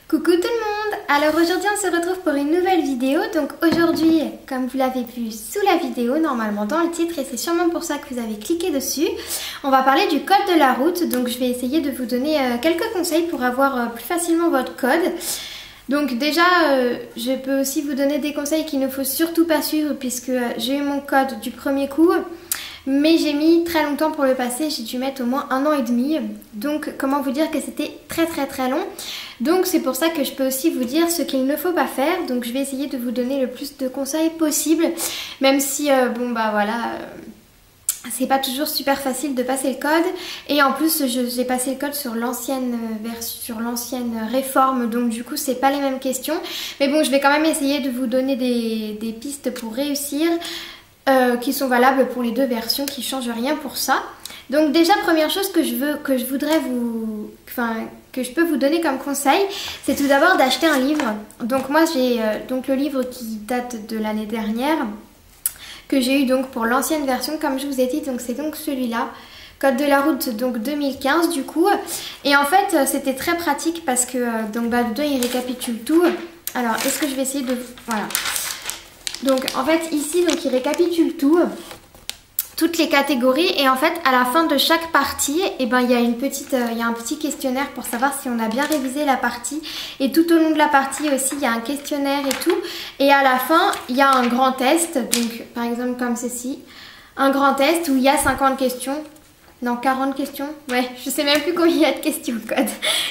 Coucou tout le monde. Alors aujourd'hui on se retrouve pour une nouvelle vidéo. Donc aujourd'hui, comme vous l'avez vu sous la vidéo, normalement dans le titre, et c'est sûrement pour ça que vous avez cliqué dessus, on va parler du code de la route. Donc je vais essayer de vous donner quelques conseils pour avoir plus facilement votre code. Donc déjà, je peux aussi vous donner des conseils qu'il ne faut surtout pas suivre puisque j'ai eu mon code du premier coup. Mais j'ai mis très longtemps pour le passer, j'ai dû mettre au moins 1 an et demi. Donc comment vous dire que c'était très long. Donc c'est pour ça que je peux aussi vous dire ce qu'il ne faut pas faire. Donc je vais essayer de vous donner le plus de conseils possible. Même si, bon bah voilà, c'est pas toujours super facile de passer le code. Et en plus j'ai passé le code sur l'ancienne version, sur l'ancienne réforme. Donc du coup c'est pas les mêmes questions. Mais bon, je vais quand même essayer de vous donner des pistes pour réussir. Qui sont valables pour les deux versions, qui ne changent rien pour ça. Donc déjà, première chose que je peux vous donner comme conseil, c'est tout d'abord d'acheter un livre. Donc moi j'ai donc le livre qui date de l'année dernière, que j'ai eu donc pour l'ancienne version, comme je vous ai dit. Donc c'est donc celui-là, Code de la route, donc 2015 du coup. Et en fait c'était très pratique parce que donc bah, dedans il récapitule tout. Alors est-ce que je vais essayer de... Voilà. Donc en fait ici donc il récapitule tout, toutes les catégories, et en fait à la fin de chaque partie, et ben il y a un petit questionnaire pour savoir si on a bien révisé la partie, et tout au long de la partie aussi il y a un questionnaire et tout, et à la fin il y a un grand test, donc par exemple comme ceci, un grand test où il y a 50 questions. Non, 40 questions. Ouais, je sais même plus combien il y a de questions au code.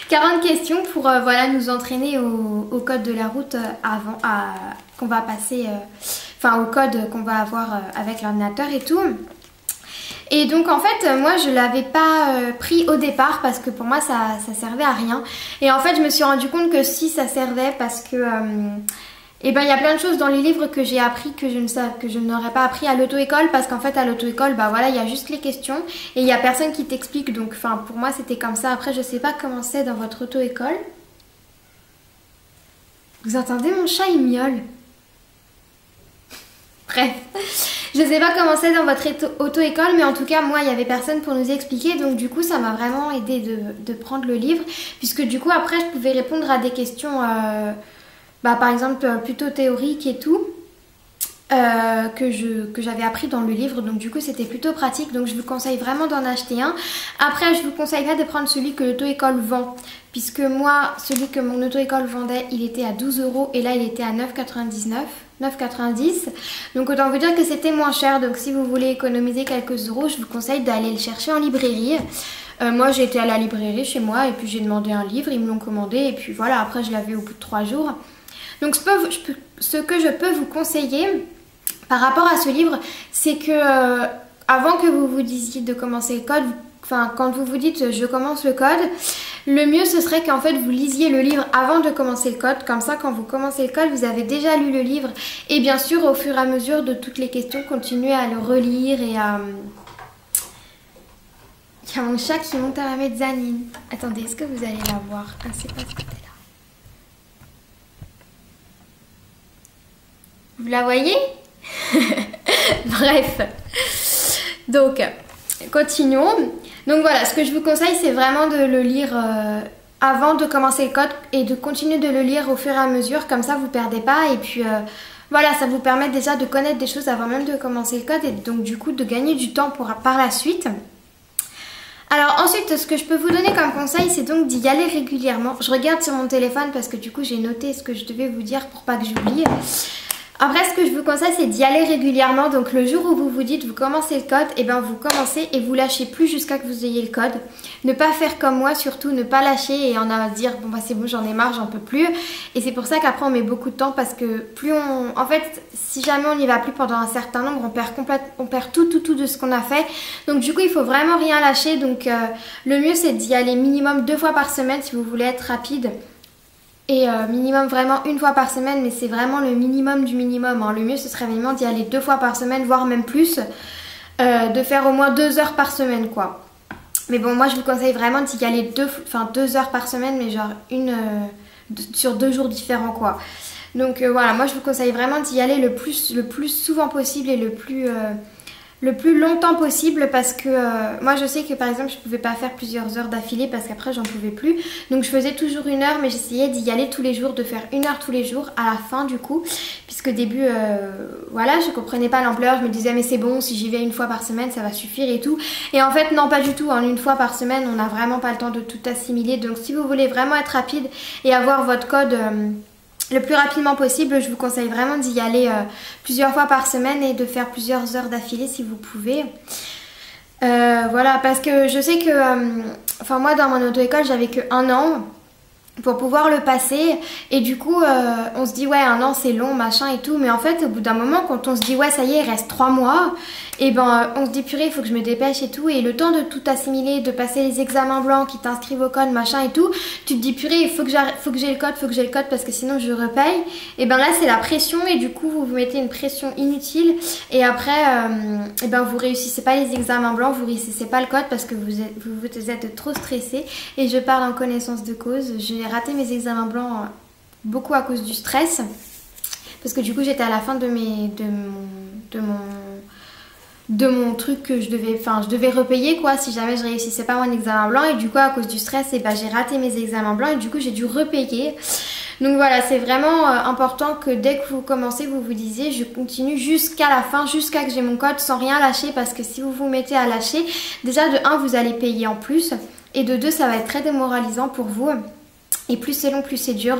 40 questions pour voilà, nous entraîner au code de la route qu'on va passer, enfin au code qu'on va avoir avec l'ordinateur et tout. Et donc en fait, moi je l'avais pas pris au départ parce que pour moi ça servait à rien. Et en fait, je me suis rendu compte que si ça servait parce que... et ben il y a plein de choses dans les livres que j'ai appris que je n'aurais pas appris à l'auto-école, parce qu'en fait à l'auto-école bah voilà, il y a juste les questions et il y a personne qui t'explique. Donc enfin pour moi c'était comme ça. Après je sais pas comment c'est dans votre auto-école. Vous entendez mon chat, il miaule. Bref, je sais pas comment c'est dans votre auto-école, mais en tout cas moi il y avait personne pour nous expliquer, donc du coup ça m'a vraiment aidé de prendre le livre, puisque du coup après je pouvais répondre à des questions par exemple plutôt théoriques et tout, que j'avais appris dans le livre. Donc du coup c'était plutôt pratique. Donc je vous conseille vraiment d'en acheter un. Après je vous conseille pas de prendre celui que l'auto-école vend, puisque moi celui que mon auto-école vendait il était à 12 € et là il était à 9,90. Donc autant vous dire que c'était moins cher. Donc si vous voulez économiser quelques euros, je vous conseille d'aller le chercher en librairie. Moi j'ai été à la librairie chez moi et puis j'ai demandé un livre, ils me l'ont commandé et puis voilà, après je l'avais au bout de 3 jours. Donc ce que je peux vous conseiller par rapport à ce livre, c'est que avant que vous vous disiez de commencer le code, enfin quand vous vous dites je commence le code, le mieux ce serait qu'en fait vous lisiez le livre avant de commencer le code. Comme ça quand vous commencez le code, vous avez déjà lu le livre, et bien sûr au fur et à mesure de toutes les questions, continuez à le relire et à... Il y a mon chat qui monte à ma mezzanine. Attendez, est-ce que vous allez la voir? Ah, c'est pas ce côté-là. Vous la voyez? Bref. Donc, continuons. Donc voilà, ce que je vous conseille, c'est vraiment de le lire avant de commencer le code et de continuer de le lire au fur et à mesure. Comme ça, vous ne perdez pas. Et puis, voilà, ça vous permet déjà de connaître des choses avant même de commencer le code. Et donc, du coup, de gagner du temps par la suite. Alors ensuite, ce que je peux vous donner comme conseil, c'est donc d'y aller régulièrement. Je regarde sur mon téléphone parce que du coup, j'ai noté ce que je devais vous dire pour pas que j'oublie. Après, ce que je vous conseille, c'est d'y aller régulièrement. Donc le jour où vous vous dites vous commencez le code, et bien vous commencez et vous lâchez plus jusqu'à que vous ayez le code. Ne pas faire comme moi, surtout ne pas lâcher et en dire bon bah c'est bon, j'en ai marre, j'en peux plus. Et c'est pour ça qu'après on met beaucoup de temps, parce que plus on... En fait, si jamais on n'y va plus pendant un certain nombre, on perd tout de ce qu'on a fait. Donc du coup il faut vraiment rien lâcher. Donc le mieux c'est d'y aller minimum 2 fois par semaine si vous voulez être rapide. Et minimum vraiment 1 fois par semaine, mais c'est vraiment le minimum du minimum, hein. Le mieux ce serait vraiment d'y aller 2 fois par semaine, voire même plus, de faire au moins 2 heures par semaine quoi. Mais bon, moi je vous conseille vraiment d'y aller 2 heures par semaine, mais genre sur 2 jours différents quoi. Donc voilà, moi je vous conseille vraiment d'y aller le plus souvent possible et le plus le plus longtemps possible parce que moi je sais que par exemple je pouvais pas faire plusieurs heures d'affilée parce qu'après j'en pouvais plus, donc je faisais toujours 1 heure, mais j'essayais d'y aller tous les jours, de faire 1 heure tous les jours à la fin du coup, puisque au début voilà, je comprenais pas l'ampleur, je me disais mais c'est bon, si j'y vais 1 fois par semaine ça va suffire et tout, et en fait non, pas du tout, en 1 fois par semaine on n'a vraiment pas le temps de tout assimiler. Donc si vous voulez vraiment être rapide et avoir votre code le plus rapidement possible, je vous conseille vraiment d'y aller plusieurs fois par semaine et de faire plusieurs heures d'affilée si vous pouvez. Voilà, parce que je sais que enfin moi dans mon auto-école j'avais que 1 an pour pouvoir le passer, et du coup on se dit ouais 1 an c'est long machin et tout, mais en fait au bout d'un moment quand on se dit ouais ça y est il reste 3 mois, et ben on se dit purée il faut que je me dépêche et tout, et le temps de tout assimiler, de passer les examens blancs qui t'inscrivent au code machin et tout, tu te dis purée il faut que j'ai le code parce que sinon je repaye, et ben là c'est la pression, et du coup vous vous mettez une pression inutile, et après et ben vous réussissez pas les examens blancs, vous réussissez pas le code parce que vous êtes trop stressé, et je parle en connaissance de cause. J'ai raté mes examens blancs beaucoup à cause du stress, parce que du coup j'étais à la fin de mon truc que je devais repayer quoi si jamais je réussissais pas mon examen blanc, et du coup à cause du stress et j'ai raté mes examens blancs, et du coup j'ai dû repayer. Donc voilà, c'est vraiment important que dès que vous commencez vous vous disiez je continue jusqu'à la fin, jusqu'à que j'ai mon code, sans rien lâcher, parce que si vous vous mettez à lâcher, déjà de 1 vous allez payer en plus, et de 2 ça va être très démoralisant pour vous. Et plus c'est long, plus c'est dur.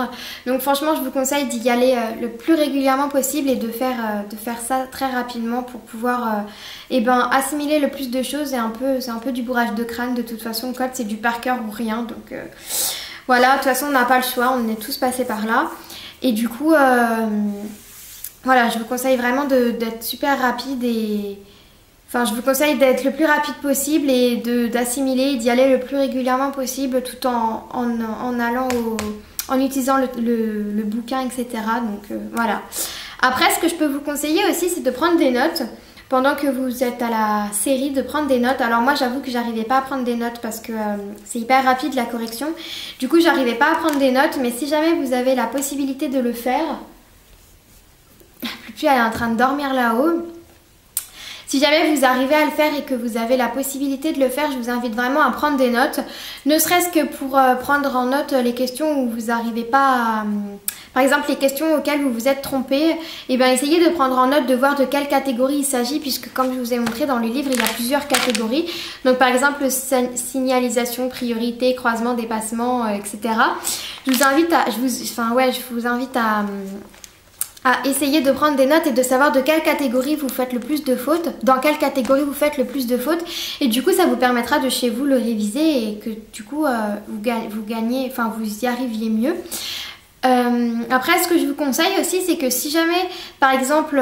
Donc franchement, je vous conseille d'y aller le plus régulièrement possible, et de faire ça très rapidement pour pouvoir assimiler le plus de choses. Et c'est un peu du bourrage de crâne. De toute façon, le code c'est du par cœur ou rien. Donc voilà, de toute façon on n'a pas le choix, on est tous passés par là. Et du coup, voilà, je vous conseille vraiment d'être super rapide et... Enfin, je vous conseille d'être le plus rapide possible et d'assimiler, d'y aller le plus régulièrement possible, tout en utilisant le bouquin, etc. Donc voilà. Après, ce que je peux vous conseiller aussi, c'est de prendre des notes. Pendant que vous êtes à la série, de prendre des notes. Alors moi, j'avoue que j'arrivais pas à prendre des notes parce que c'est hyper rapide la correction. Du coup, j'arrivais pas à prendre des notes. Mais si jamais vous avez la possibilité de le faire... Puis elle est en train de dormir là-haut. Si jamais vous arrivez à le faire et que vous avez la possibilité de le faire, je vous invite vraiment à prendre des notes. Ne serait-ce que pour prendre en note les questions où vous n'arrivez pas à... Par exemple, les questions auxquelles vous vous êtes trompé, et bien essayez de prendre en note, de voir de quelle catégorie il s'agit, puisque comme je vous ai montré dans le livre, il y a plusieurs catégories. Donc par exemple, signalisation, priorité, croisement, dépassement, etc. Je vous invite à essayer de prendre des notes et de savoir de quelle catégorie vous faites le plus de fautes, dans quelle catégorie vous faites le plus de fautes, et du coup ça vous permettra de chez vous le réviser et que du coup vous y arriviez mieux. Après, ce que je vous conseille aussi, c'est que si jamais par exemple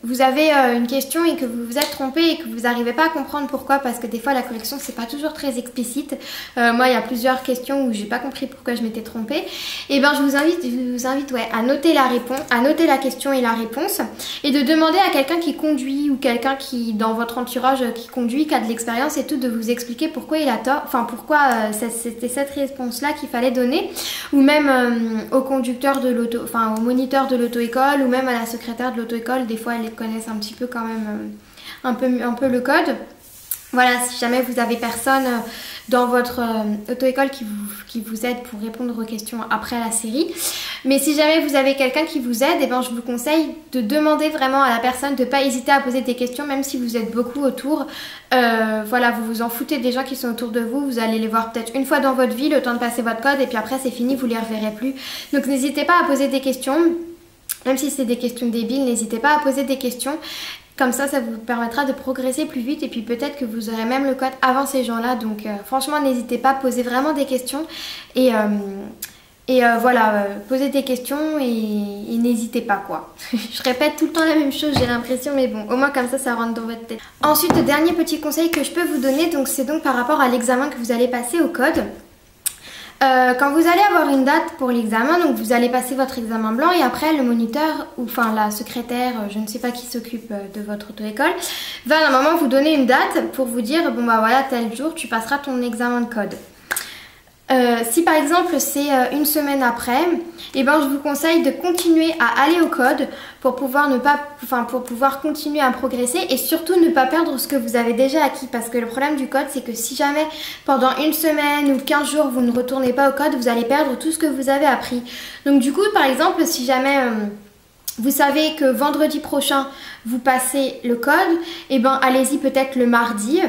vous avez une question et que vous vous êtes trompé et que vous n'arrivez pas à comprendre pourquoi, parce que des fois la correction c'est pas toujours très explicite. Moi il y a plusieurs questions où j'ai pas compris pourquoi je m'étais trompée. Et ben je vous invite à noter la réponse, à noter la question et la réponse, et de demander à quelqu'un qui conduit ou quelqu'un qui dans votre entourage qui conduit, qui a de l'expérience et tout, de vous expliquer pourquoi il a tort, enfin pourquoi c'était cette réponse là qu'il fallait donner, ou même au conducteur de l'auto, enfin au moniteur de l'auto-école, ou même à la secrétaire de l'auto-école. Des fois elles connaissent un petit peu quand même un peu le code. Voilà, si jamais vous avez personne dans votre auto-école qui vous aide pour répondre aux questions après la série. Mais si jamais vous avez quelqu'un qui vous aide, et ben je vous conseille de demander vraiment à la personne de ne pas hésiter à poser des questions, même si vous êtes beaucoup autour. Voilà, vous vous en foutez des gens qui sont autour de vous. Vous allez les voir peut-être une fois dans votre vie, le temps de passer votre code, et puis après c'est fini, vous les reverrez plus. Donc n'hésitez pas à poser des questions. Même si c'est des questions débiles, n'hésitez pas à poser des questions. Comme ça vous permettra de progresser plus vite, et puis peut-être que vous aurez même le code avant ces gens-là. Donc franchement, n'hésitez pas à poser vraiment des questions. Et voilà, posez des questions et n'hésitez pas quoi. Je répète tout le temps la même chose, j'ai l'impression, mais bon, au moins comme ça rentre dans votre tête. Ensuite, le dernier petit conseil que je peux vous donner, c'est donc par rapport à l'examen que vous allez passer au code. Quand vous allez avoir une date pour l'examen, donc vous allez passer votre examen blanc, et après le moniteur ou enfin la secrétaire, je ne sais pas qui s'occupe de votre auto-école, va à un moment vous donner une date pour vous dire bon bah voilà, tel jour tu passeras ton examen de code. Si par exemple c'est une semaine après, eh ben, je vous conseille de continuer à aller au code pour pouvoir pour pouvoir continuer à progresser et surtout ne pas perdre ce que vous avez déjà acquis, parce que le problème du code c'est que si jamais pendant une semaine ou 15 jours vous ne retournez pas au code, vous allez perdre tout ce que vous avez appris. Donc du coup par exemple si jamais vous savez que vendredi prochain vous passez le code, eh ben allez-y peut-être le mardi.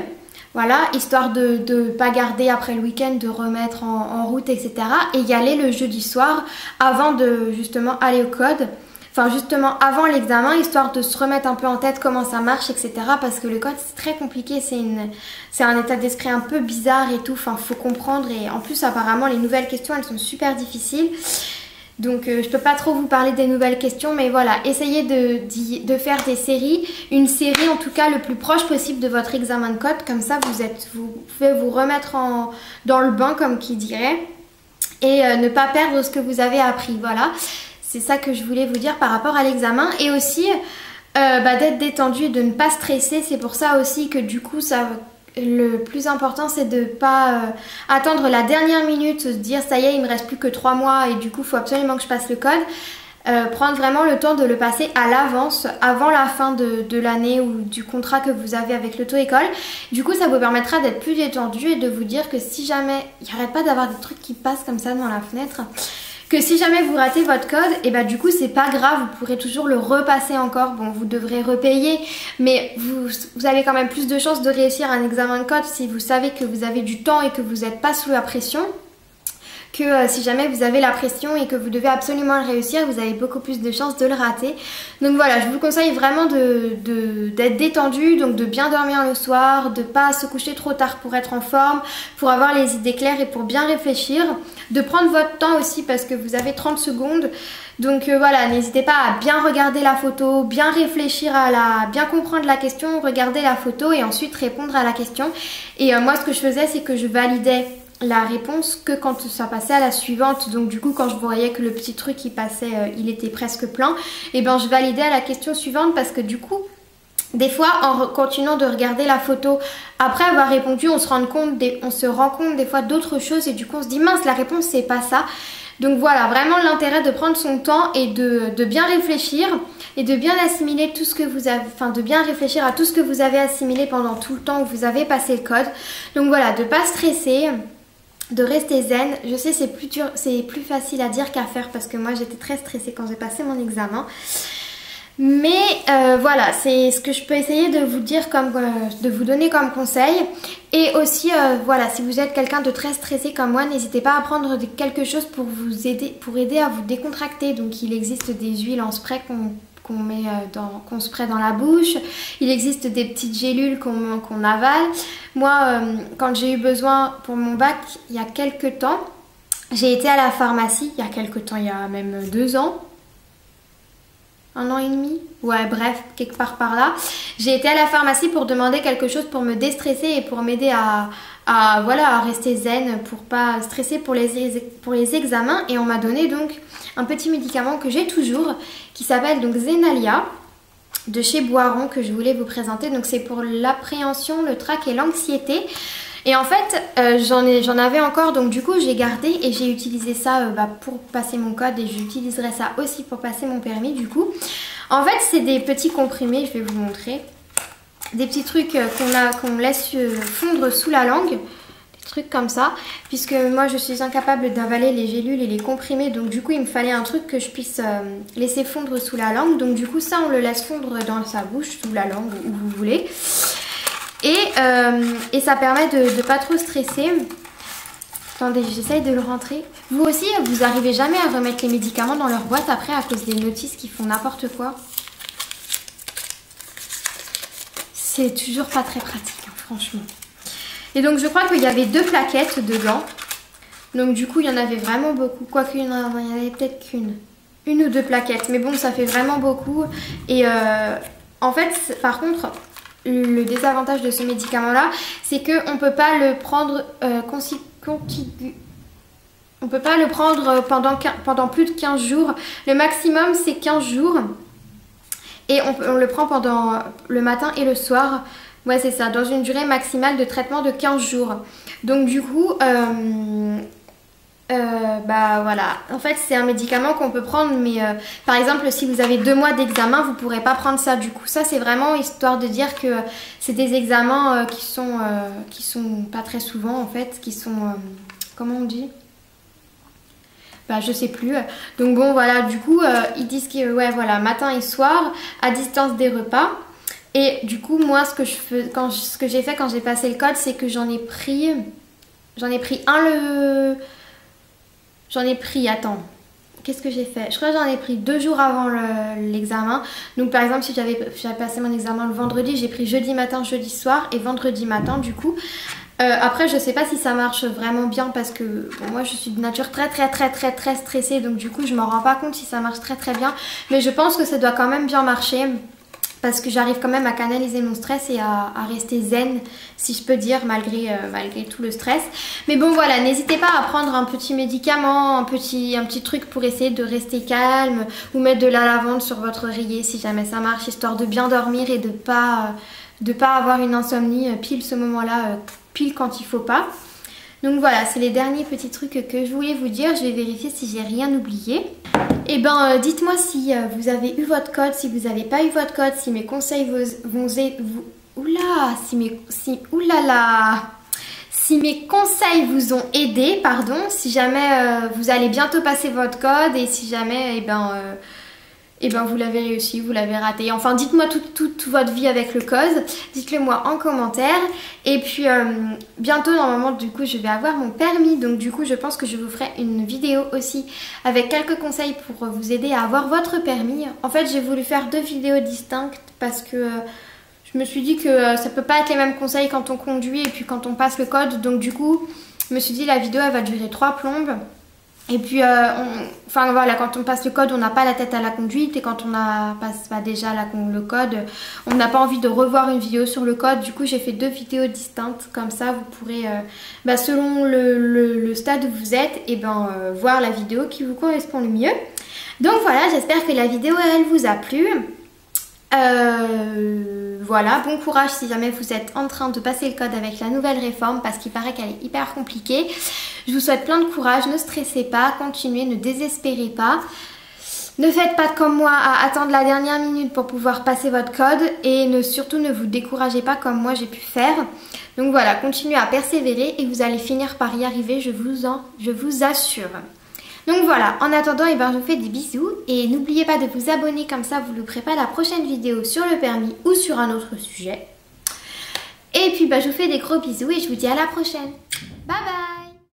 Voilà, histoire de ne pas garder après le week-end, de remettre en route, etc. Et y aller le jeudi soir avant de justement aller au code. Enfin justement avant l'examen, histoire de se remettre un peu en tête comment ça marche, etc. Parce que le code c'est très compliqué, c'est un état d'esprit un peu bizarre et tout. Enfin faut comprendre et en plus apparemment les nouvelles questions elles sont super difficiles. Donc je peux pas trop vous parler des nouvelles questions, mais voilà, essayez de faire des séries, une série en tout cas le plus proche possible de votre examen de code, comme ça vous pouvez vous remettre dans le bain comme qui dirait, et ne pas perdre ce que vous avez appris, voilà. C'est ça que je voulais vous dire par rapport à l'examen, et aussi d'être détendu et de ne pas stresser, c'est pour ça aussi que du coup le plus important c'est de ne pas attendre la dernière minute, se dire ça y est il me reste plus que 3 mois et du coup il faut absolument que je passe le code. Prendre vraiment le temps de le passer à l'avance, avant la fin de l'année ou du contrat que vous avez avec l'auto-école. Du coup ça vous permettra d'être plus détendu et de vous dire que si jamais, il n'arrête pas d'avoir des trucs qui passent comme ça dans la fenêtre, que si jamais vous ratez votre code, et bah du coup c'est pas grave, vous pourrez toujours le repasser encore. Bon, vous devrez repayer, mais vous avez quand même plus de chances de réussir un examen de code si vous savez que vous avez du temps et que vous n'êtes pas sous la pression, que si jamais vous avez la pression et que vous devez absolument le réussir, vous avez beaucoup plus de chances de le rater. Donc voilà, je vous conseille vraiment d'être détendu, donc de bien dormir le soir, de pas se coucher trop tard pour être en forme, pour avoir les idées claires et pour bien réfléchir, de prendre votre temps aussi parce que vous avez 30 secondes. Donc voilà, n'hésitez pas à bien regarder la photo, bien réfléchir bien comprendre la question, regarder la photo et ensuite répondre à la question. Et moi ce que je faisais c'est que je validais la réponse que quand ça passait à la suivante. Donc du coup quand je voyais que le petit truc il passait, il était presque plein, et ben je validais à la question suivante, parce que du coup des fois en continuant de regarder la photo après avoir répondu on se rend compte des fois d'autres choses et du coup on se dit mince la réponse c'est pas ça. Donc voilà, vraiment l'intérêt de prendre son temps et de bien réfléchir et de bien assimiler tout ce que vous avez, enfin de bien réfléchir à tout ce que vous avez assimilé pendant tout le temps où vous avez passé le code. Donc voilà, de pas stresser, de rester zen. Je sais c'est plus dur, c'est plus facile à dire qu'à faire parce que moi j'étais très stressée quand j'ai passé mon examen. Mais voilà, c'est ce que je peux essayer de vous dire de vous donner comme conseil. Et aussi voilà, si vous êtes quelqu'un de très stressé comme moi, n'hésitez pas à prendre quelque chose pour vous aider, à vous décontracter. Donc il existe des huiles en spray qu'on spraye dans la bouche. Il existe des petites gélules qu'on avale. Moi, quand j'ai eu besoin pour mon bac, il y a quelques temps, j'ai été à la pharmacie. Il y a même 2 ans. 1 an et demi, ouais bref, quelque part par là. J'ai été à la pharmacie pour demander quelque chose pour me déstresser et pour m'aider à rester zen, pour pas stresser pour les examens. Et on m'a donné donc un petit médicament que j'ai toujours, qui s'appelle donc Zenalia, de chez Boiron, que je voulais vous présenter. Donc c'est pour l'appréhension, le trac et l'anxiété. Et en fait j'en avais encore, donc du coup j'ai gardé et j'ai utilisé ça pour passer mon code, et j'utiliserai ça aussi pour passer mon permis du coup. En fait c'est des petits comprimés, je vais vous montrer, des petits trucs qu'on laisse fondre sous la langue, des trucs comme ça, puisque moi je suis incapable d'avaler les gélules et les comprimés, donc du coup il me fallait un truc que je puisse laisser fondre sous la langue. Donc du coup ça on le laisse fondre dans sa bouche, sous la langue, où vous voulez. Et ça permet de pas trop stresser. Attendez, j'essaye de le rentrer. Vous aussi, vous arrivez jamais à remettre les médicaments dans leur boîte après à cause des notices qui font n'importe quoi. C'est toujours pas très pratique, hein, franchement. Et donc je crois qu'il y avait 2 plaquettes dedans. Donc du coup il y en avait vraiment beaucoup. Quoique il y en avait peut-être qu'une. 1 ou 2 plaquettes. Mais bon, ça fait vraiment beaucoup. Et en fait, par contre, le désavantage de ce médicament là, c'est qu'on ne peut pas le prendre on peut pas le prendre pendant plus de 15 jours. Le maximum c'est 15 jours. Et on le prend pendant le matin et le soir. Ouais c'est ça, dans une durée maximale de traitement de 15 jours. Donc du coup bah voilà, en fait c'est un médicament qu'on peut prendre, mais par exemple si vous avez 2 mois d'examen, vous pourrez pas prendre ça. Du coup ça c'est vraiment histoire de dire que c'est des examens qui sont pas très souvent en fait, qui sont comment on dit, bah je sais plus. Donc bon voilà, du coup ils disent que ouais voilà, matin et soir à distance des repas. Et du coup moi ce que j'ai fait quand j'ai passé le code, c'est que j'en ai pris attends, qu'est-ce que j'ai fait? Je crois que j'en ai pris 2 jours avant l'examen. Donc par exemple si j'avais passé mon examen le vendredi, j'ai pris jeudi matin, jeudi soir et vendredi matin du coup. Après je sais pas si ça marche vraiment bien parce que bon, moi je suis de nature très stressée, donc du coup je m'en rends pas compte si ça marche très bien. Mais je pense que ça doit quand même bien marcher. Parce que j'arrive quand même à canaliser mon stress et à rester zen, si je peux dire, malgré tout le stress. Mais bon voilà, n'hésitez pas à prendre un petit médicament, un petit truc pour essayer de rester calme. Ou mettre de la lavande sur votre oreiller si jamais ça marche, histoire de bien dormir et de pas avoir une insomnie pile ce moment-là, pile quand il faut pas. Donc voilà, c'est les derniers petits trucs que je voulais vous dire. Je vais vérifier si j'ai rien oublié. Et ben dites-moi si vous avez eu votre code, si vous n'avez pas eu votre code, si mes conseils si mes conseils vous ont aidé, pardon, si jamais vous allez bientôt passer votre code et si jamais vous l'avez réussi, vous l'avez raté. Enfin, dites-moi toute votre vie avec le code. Dites-le moi en commentaire. Et puis, bientôt, normalement, du coup, je vais avoir mon permis. Donc, du coup, je pense que je vous ferai une vidéo aussi avec quelques conseils pour vous aider à avoir votre permis. En fait, j'ai voulu faire 2 vidéos distinctes parce que je me suis dit que ça peut pas être les mêmes conseils quand on conduit et puis quand on passe le code. Donc, du coup, je me suis dit la vidéo, elle va durer 3 plombes. Et puis, enfin voilà, quand on passe le code, on n'a pas la tête à la conduite. Et quand on passe déjà le code, on n'a pas envie de revoir une vidéo sur le code. Du coup, j'ai fait 2 vidéos distinctes. Comme ça, vous pourrez, selon le stade où vous êtes, voir la vidéo qui vous correspond le mieux. Donc voilà, j'espère que la vidéo, elle vous a plu. Voilà, bon courage si jamais vous êtes en train de passer le code avec la nouvelle réforme parce qu'il paraît qu'elle est hyper compliquée. Je vous souhaite plein de courage, ne stressez pas, continuez, ne désespérez pas. Ne faites pas comme moi à attendre la dernière minute pour pouvoir passer votre code et surtout ne vous découragez pas comme moi j'ai pu faire. Donc voilà, continuez à persévérer et vous allez finir par y arriver, je vous assure. Donc voilà, en attendant, je vous fais des bisous et n'oubliez pas de vous abonner, comme ça vous ne louperez pas la prochaine vidéo sur le permis ou sur un autre sujet. Et puis je vous fais des gros bisous et je vous dis à la prochaine. Bye bye!